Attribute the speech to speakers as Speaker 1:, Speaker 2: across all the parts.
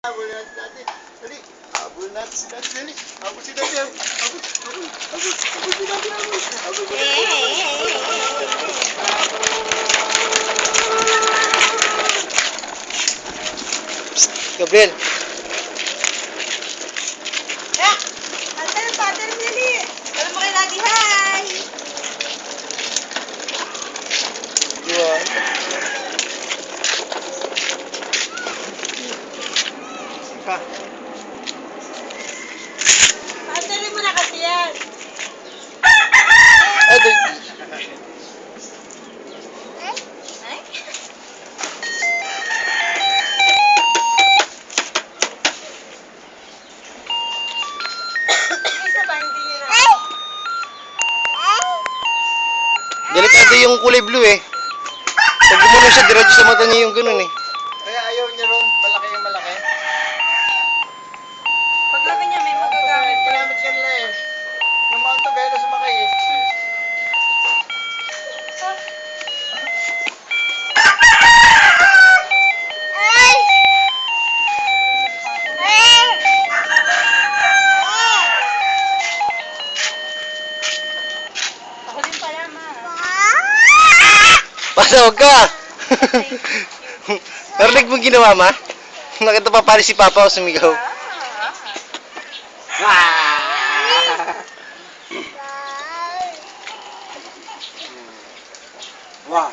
Speaker 1: Habol natin natin. Dali. Habol natin si natin. Dali. Habol si natin. Habol. Habol. Habol. Habol si natin. Habol. Habol si natin.
Speaker 2: Gabriel.
Speaker 3: Ya! Antar yung pattern nili. Alam mo kay Daddy, hi!
Speaker 2: Diwan.
Speaker 1: Pa.
Speaker 3: Pattern mo na kasi yan.
Speaker 2: Ay,
Speaker 3: Ay? Isa ba, hindi nyo na?
Speaker 2: delikado yung kulay blue eh. Pag gumano siya, diretso sa mata niya yung ganun eh.
Speaker 1: Kaya ayaw niya ron. Malaki yung malaki.
Speaker 3: Paglaki niya, may magagamit pa.
Speaker 1: Ginamit siya nila eh. Namaan to gaya na sumakay eh.
Speaker 3: Ako din pala, ma.
Speaker 2: Pasawag ka! Narinig mo ginawa, ma? Nakita pa pala si Papa o sumigaw.
Speaker 1: Wah.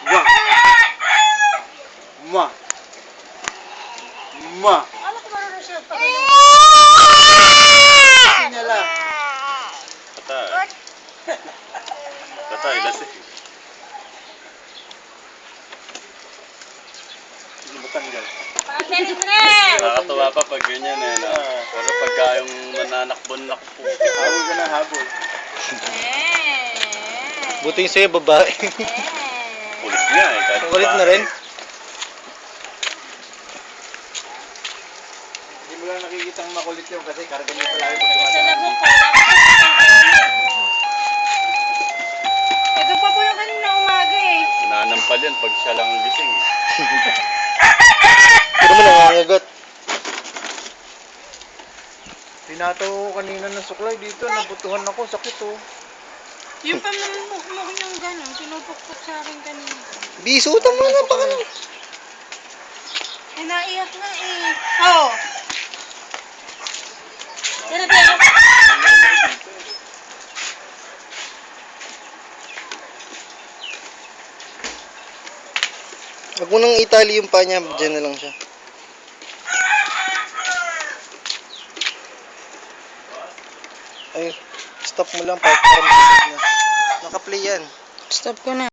Speaker 1: Wah. Ma. Ma.
Speaker 3: Alam ko marunong siya pag ganyan.
Speaker 1: Sinyala.
Speaker 4: Patay. Patay, lasing.
Speaker 1: Hindi mo tanggal.
Speaker 3: Pattern mo na!
Speaker 4: Nakakatawa pa pag ganyan eh. No? Pero pagka yung mananakbon-nakpo.
Speaker 1: Habol ka na habol.
Speaker 2: Buti yung sa'yo, babae.
Speaker 4: Kulit nga eh. Kahit
Speaker 2: Ang kulit na
Speaker 4: bakit.
Speaker 2: rin.
Speaker 1: Hindi mo lang nakikitang makulit yun kasi karga niya
Speaker 3: Yan,
Speaker 1: pala yung
Speaker 3: sa
Speaker 1: pagdumadaan.
Speaker 3: labok ko. Ito pa po yung kanina umaga eh.
Speaker 4: Nanampal yan pag siya lang gising.
Speaker 2: Pero mo nangangagat.
Speaker 1: Tinato ko kanina ng suklay dito, nabutuhan ako, sakit oh.
Speaker 3: Yung pamamukmuk niyang gano'n, pinupukpuk sa akin kanina.
Speaker 2: Bisutan mo na, baka na.
Speaker 3: Eh, naiyak na eh. Oo. Pero pero,
Speaker 2: Huwag mo nang itali yung pa niya, dyan na lang siya. Ay, stop mo lang para masisig na. Naka-play yan.
Speaker 3: stop ko na.